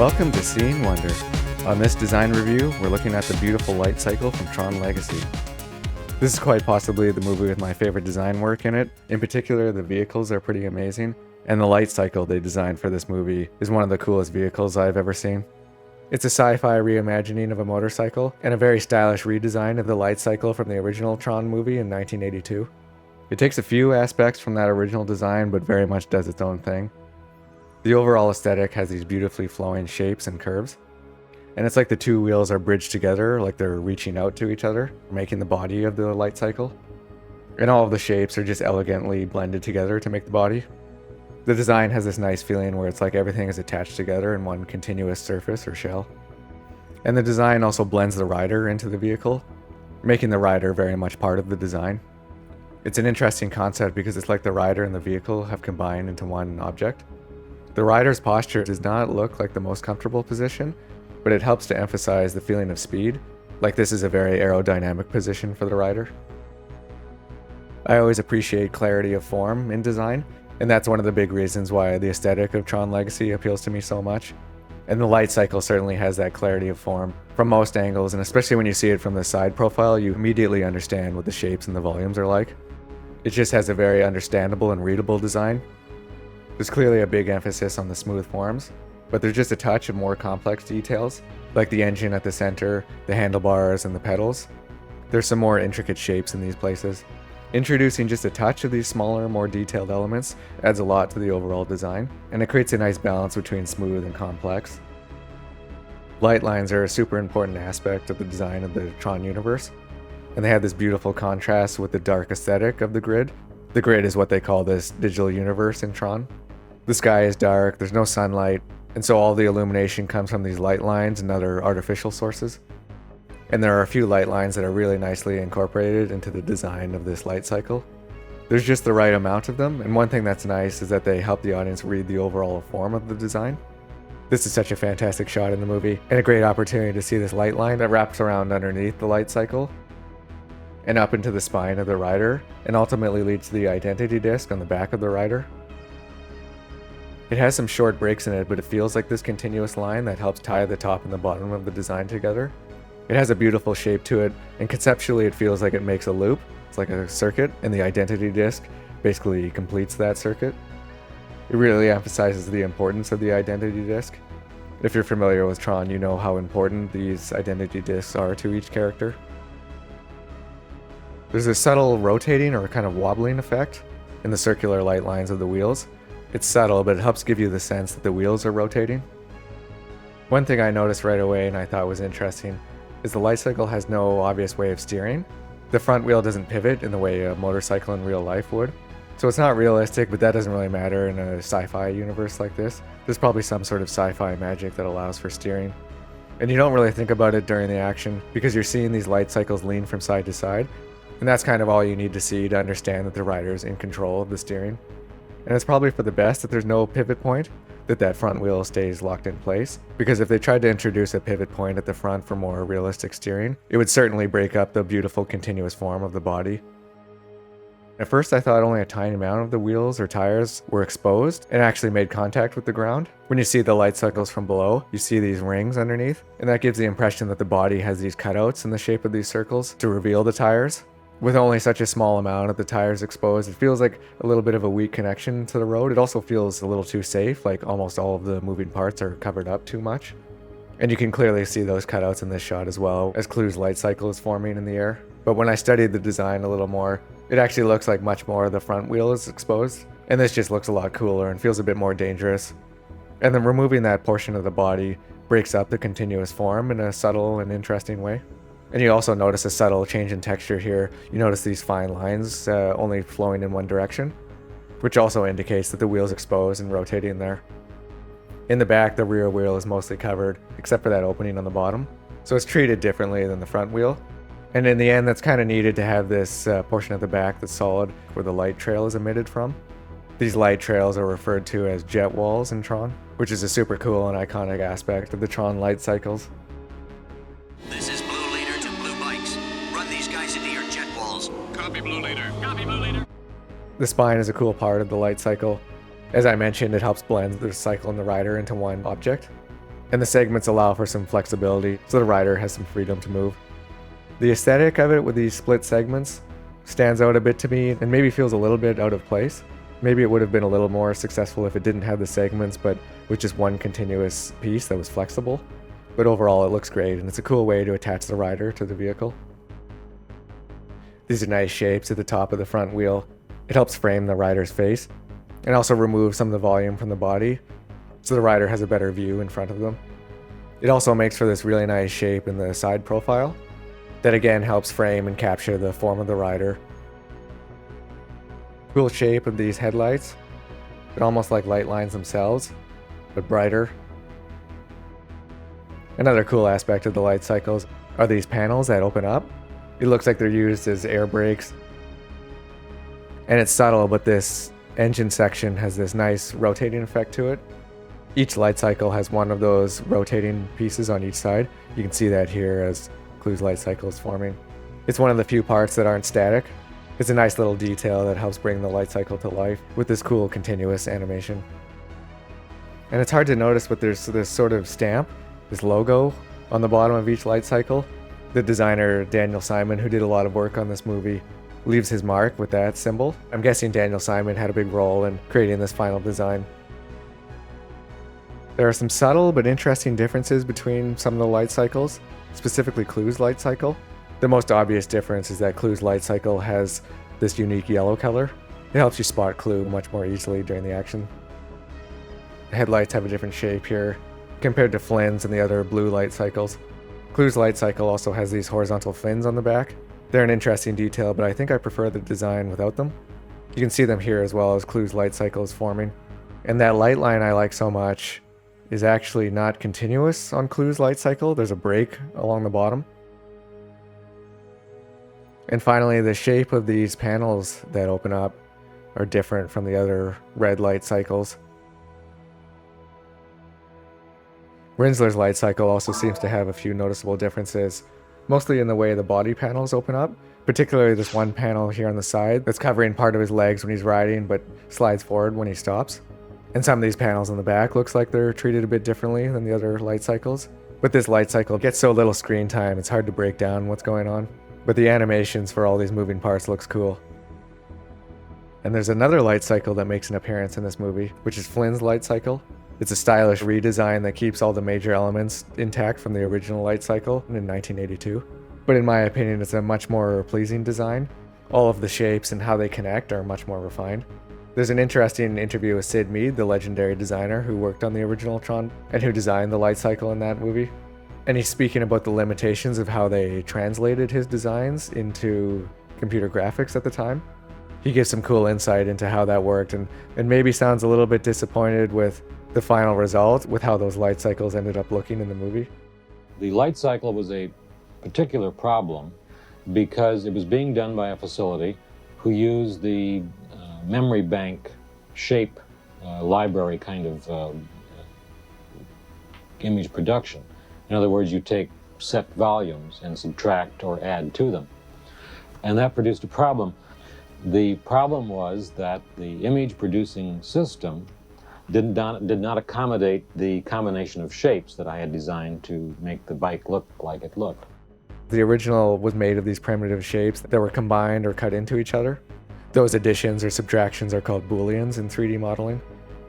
Welcome to Seeing Wonder. On this design review, we're looking at the beautiful light cycle from TRON Legacy. This is quite possibly the movie with my favorite design work in it. In particular, the vehicles are pretty amazing, and the light cycle they designed for this movie is one of the coolest vehicles I've ever seen. It's a sci-fi reimagining of a motorcycle, and a very stylish redesign of the light cycle from the original TRON movie in 1982. It takes a few aspects from that original design, but very much does its own thing. The overall aesthetic has these beautifully flowing shapes and curves, and it's like the two wheels are bridged together, like they're reaching out to each other, making the body of the light cycle. And all of the shapes are just elegantly blended together to make the body. The design has this nice feeling where it's like everything is attached together in one continuous surface or shell. And the design also blends the rider into the vehicle, making the rider very much part of the design. It's an interesting concept because it's like the rider and the vehicle have combined into one object. The rider's posture does not look like the most comfortable position, but it helps to emphasize the feeling of speed, like this is a very aerodynamic position for the rider. I always appreciate clarity of form in design, and that's one of the big reasons why the aesthetic of TRON Legacy appeals to me so much. And the light cycle certainly has that clarity of form from most angles, and especially when you see it from the side profile, you immediately understand what the shapes and the volumes are like. It just has a very understandable and readable design. There's clearly a big emphasis on the smooth forms, but there's just a touch of more complex details, like the engine at the center, the handlebars, and the pedals. There's some more intricate shapes in these places. Introducing just a touch of these smaller, more detailed elements adds a lot to the overall design, and it creates a nice balance between smooth and complex. Light lines are a super important aspect of the design of the TRON universe, and they have this beautiful contrast with the dark aesthetic of the grid. The grid is what they call this digital universe in TRON. The sky is dark, there's no sunlight, and so all the illumination comes from these light lines and other artificial sources. And there are a few light lines that are really nicely incorporated into the design of this light cycle. There's just the right amount of them, and one thing that's nice is that they help the audience read the overall form of the design. This is such a fantastic shot in the movie, and a great opportunity to see this light line that wraps around underneath the light cycle and up into the spine of the rider, and ultimately leads to the identity disc on the back of the rider. It has some short breaks in it, but it feels like this continuous line that helps tie the top and the bottom of the design together. It has a beautiful shape to it, and conceptually it feels like it makes a loop. It's like a circuit, and the identity disc basically completes that circuit. It really emphasizes the importance of the identity disc. If you're familiar with TRON, you know how important these identity discs are to each character. There's a subtle rotating or kind of wobbling effect in the circular light lines of the wheels. It's subtle, but it helps give you the sense that the wheels are rotating. One thing I noticed right away and I thought was interesting is the light cycle has no obvious way of steering. The front wheel doesn't pivot in the way a motorcycle in real life would. So it's not realistic, but that doesn't really matter in a sci-fi universe like this. There's probably some sort of sci-fi magic that allows for steering. And you don't really think about it during the action because you're seeing these light cycles lean from side to side. And that's kind of all you need to see to understand that the rider's in control of the steering. And it's probably for the best that there's no pivot point, that front wheel stays locked in place. Because if they tried to introduce a pivot point at the front for more realistic steering, it would certainly break up the beautiful continuous form of the body. At first I thought only a tiny amount of the wheels or tires were exposed and actually made contact with the ground. When you see the light cycles from below, you see these rings underneath, and that gives the impression that the body has these cutouts in the shape of these circles to reveal the tires. With only such a small amount of the tires exposed, it feels like a little bit of a weak connection to the road. It also feels a little too safe, like almost all of the moving parts are covered up too much. And you can clearly see those cutouts in this shot as well, as Clue's light cycle is forming in the air. But when I studied the design a little more, it actually looks like much more of the front wheel is exposed. And this just looks a lot cooler and feels a bit more dangerous. And then removing that portion of the body breaks up the continuous form in a subtle and interesting way. And you also notice a subtle change in texture here. You notice these fine lines only flowing in one direction, which also indicates that the wheel's exposed and rotating there. In the back, the rear wheel is mostly covered, except for that opening on the bottom. So it's treated differently than the front wheel. And in the end, that's kind of needed to have this portion of the back that's solid, where the light trail is emitted from. These light trails are referred to as jet walls in TRON, which is a super cool and iconic aspect of the TRON light cycles. This is Blue Leader to Blue Bikes. Run these guys into your jet walls. Copy, Blue Leader. Copy, Blue Leader. The spine is a cool part of the light cycle. As I mentioned, it helps blend the cycle and the rider into one object. and the segments allow for some flexibility, so the rider has some freedom to move. The aesthetic of it with these split segments stands out a bit to me and maybe feels a little bit out of place. Maybe it would have been a little more successful if it didn't have the segments, but with just one continuous piece that was flexible. But overall, it looks great, and it's a cool way to attach the rider to the vehicle. These are nice shapes at the top of the front wheel. It helps frame the rider's face, and also remove some of the volume from the body, so the rider has a better view in front of them. It also makes for this really nice shape in the side profile, that again helps frame and capture the form of the rider. Cool shape of these headlights. They're almost like light lines themselves, but brighter. Another cool aspect of the light cycles are these panels that open up. It looks like they're used as air brakes. And it's subtle, but this engine section has this nice rotating effect to it. Each light cycle has one of those rotating pieces on each side. You can see that here as Clue's light cycle is forming. It's one of the few parts that aren't static. It's a nice little detail that helps bring the light cycle to life with this cool continuous animation. And it's hard to notice, but there's this sort of stamp, this logo on the bottom of each light cycle. The designer, Daniel Simon, who did a lot of work on this movie, leaves his mark with that symbol. I'm guessing Daniel Simon had a big role in creating this final design. There are some subtle but interesting differences between some of the light cycles, specifically Clue's light cycle. The most obvious difference is that Clue's light cycle has this unique yellow color. It helps you spot Clue much more easily during the action. The headlights have a different shape here compared to Flynn's and the other blue light cycles. Clue's light cycle also has these horizontal fins on the back. They're an interesting detail, but I think I prefer the design without them. You can see them here as well as Clue's light cycle is forming. And that light line I like so much is actually not continuous on Clue's light cycle. There's a break along the bottom. And finally, the shape of these panels that open up are different from the other red light cycles. Rinsler's light cycle also seems to have a few noticeable differences, mostly in the way the body panels open up. Particularly this one panel here on the side that's covering part of his legs when he's riding but slides forward when he stops. And some of these panels on the back looks like they're treated a bit differently than the other light cycles. But this light cycle gets so little screen time, it's hard to break down what's going on. But the animations for all these moving parts looks cool. And there's another light cycle that makes an appearance in this movie, which is Flynn's light cycle. It's a stylish redesign that keeps all the major elements intact from the original light cycle in 1982. But in my opinion, it's a much more pleasing design. All of the shapes and how they connect are much more refined. There's an interesting interview with Sid Mead, the legendary designer who worked on the original Tron and who designed the light cycle in that movie. And he's speaking about the limitations of how they translated his designs into computer graphics at the time. He gives some cool insight into how that worked and maybe sounds a little bit disappointed with the final result, with how those light cycles ended up looking in the movie. The light cycle was a particular problem because it was being done by a facility who used the memory bank shape library kind of image production. In other words, you take set volumes and subtract or add to them. And that produced a problem. The problem was that the image producing system did not accommodate the combination of shapes that I had designed to make the bike look like it looked. The original was made of these primitive shapes that were combined or cut into each other. Those additions or subtractions are called booleans in 3D modeling,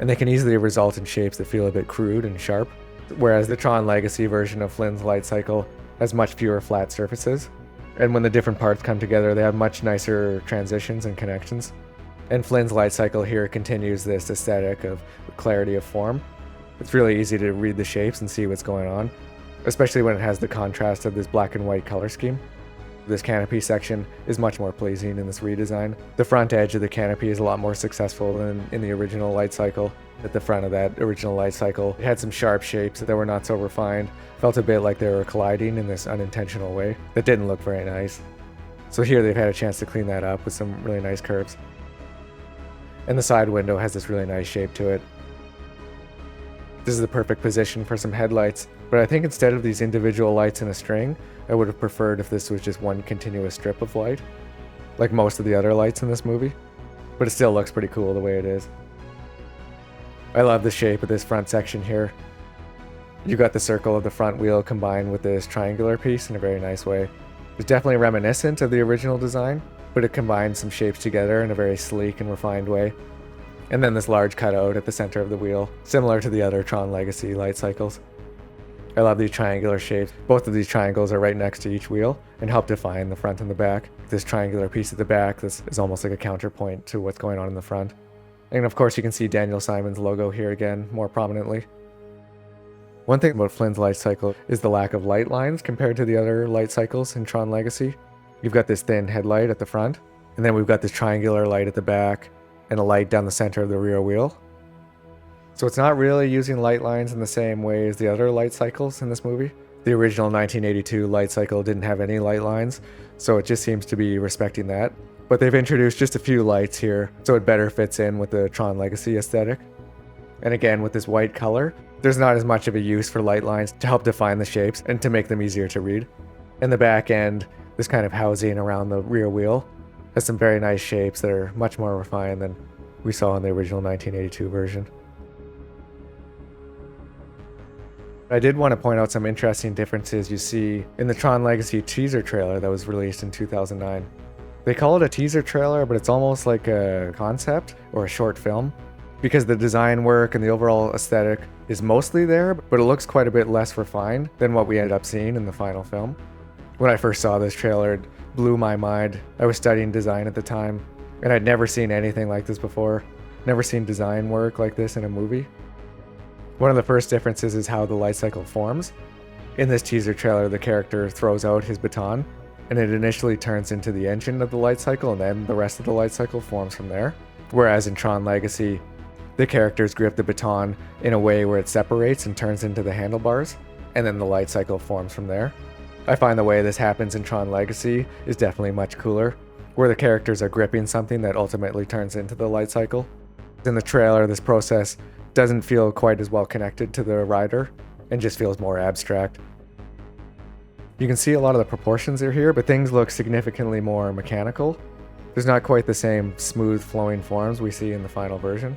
and they can easily result in shapes that feel a bit crude and sharp, whereas the TRON Legacy version of Flynn's light cycle has much fewer flat surfaces. And when the different parts come together, they have much nicer transitions and connections. And Flynn's light cycle here continues this aesthetic of clarity of form. It's really easy to read the shapes and see what's going on, especially when it has the contrast of this black and white color scheme. This canopy section is much more pleasing in this redesign. The front edge of the canopy is a lot more successful than in the original light cycle. At the front of that original light cycle, it had some sharp shapes that were not so refined. Felt a bit like they were colliding in this unintentional way that didn't look very nice. So here they've had a chance to clean that up with some really nice curves. And the side window has this really nice shape to it. This is the perfect position for some headlights, but I think instead of these individual lights in a string, I would have preferred if this was just one continuous strip of light, like most of the other lights in this movie. But it still looks pretty cool the way it is. I love the shape of this front section here. You got the circle of the front wheel combined with this triangular piece in a very nice way. It's definitely reminiscent of the original design, but it combines some shapes together in a very sleek and refined way. And then this large cutout at the center of the wheel, similar to the other Tron Legacy light cycles. I love these triangular shapes. Both of these triangles are right next to each wheel and help define the front and the back. This triangular piece at the back, this is almost like a counterpoint to what's going on in the front. And of course you can see Daniel Simon's logo here again more prominently. One thing about Flynn's light cycle is the lack of light lines compared to the other light cycles in Tron Legacy. You've got this thin headlight at the front, and then we've got this triangular light at the back, and a light down the center of the rear wheel. So it's not really using light lines in the same way as the other light cycles in this movie. The original 1982 light cycle didn't have any light lines, so it just seems to be respecting that. But they've introduced just a few lights here, so it better fits in with the Tron Legacy aesthetic. And again, with this white color, there's not as much of a use for light lines to help define the shapes and to make them easier to read. In the back end, this kind of housing around the rear wheel has some very nice shapes that are much more refined than we saw in the original 1982 version. I did want to point out some interesting differences you see in the Tron Legacy teaser trailer that was released in 2009. They call it a teaser trailer, but it's almost like a concept or a short film, because the design work and the overall aesthetic is mostly there, but it looks quite a bit less refined than what we ended up seeing in the final film. When I first saw this trailer, it blew my mind. I was studying design at the time, and I'd never seen anything like this before. Never seen design work like this in a movie. One of the first differences is how the light cycle forms. In this teaser trailer, the character throws out his baton, and it initially turns into the engine of the light cycle, and then the rest of the light cycle forms from there. Whereas in Tron Legacy, the characters grip the baton in a way where it separates and turns into the handlebars, and then the light cycle forms from there. I find the way this happens in Tron Legacy is definitely much cooler, where the characters are gripping something that ultimately turns into the light cycle. In the trailer, this process doesn't feel quite as well connected to the rider and just feels more abstract. You can see a lot of the proportions are here, but things look significantly more mechanical. There's not quite the same smooth flowing forms we see in the final version.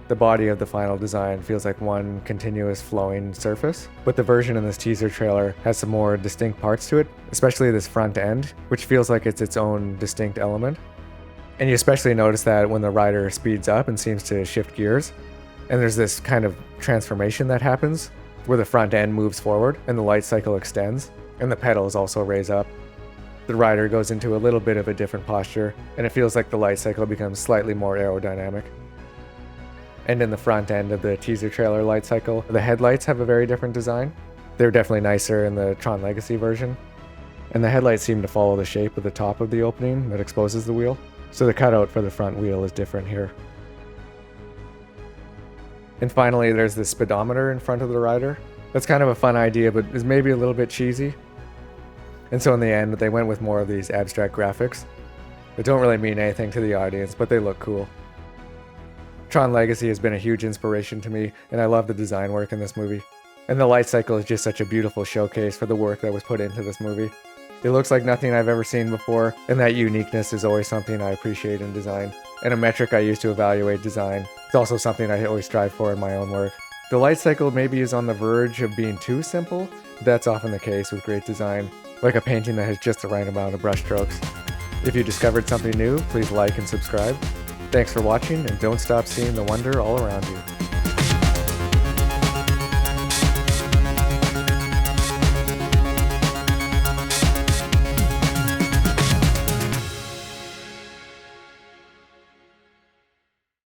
The body of the final design feels like one continuous flowing surface, but the version in this teaser trailer has some more distinct parts to it, especially this front end, which feels like it's its own distinct element. And you especially notice that when the rider speeds up and seems to shift gears, and there's this kind of transformation that happens where the front end moves forward and the light cycle extends, and the pedals also raise up. The rider goes into a little bit of a different posture, and it feels like the light cycle becomes slightly more aerodynamic. And in the front end of the teaser trailer light cycle, the headlights have a very different design. They're definitely nicer in the Tron Legacy version. And the headlights seem to follow the shape of the top of the opening that exposes the wheel, so the cutout for the front wheel is different here. And finally, there's this speedometer in front of the rider. That's kind of a fun idea, but is maybe a little bit cheesy. And so in the end, they went with more of these abstract graphics that don't really mean anything to the audience, but they look cool. Tron Legacy has been a huge inspiration to me, and I love the design work in this movie. And the light cycle is just such a beautiful showcase for the work that was put into this movie. It looks like nothing I've ever seen before, and that uniqueness is always something I appreciate in design, and a metric I use to evaluate design. It's also something I always strive for in my own work. The light cycle maybe is on the verge of being too simple, but that's often the case with great design, like a painting that has just the right amount of brushstrokes. If you discovered something new, please like and subscribe. Thanks for watching, and don't stop seeing the wonder all around you.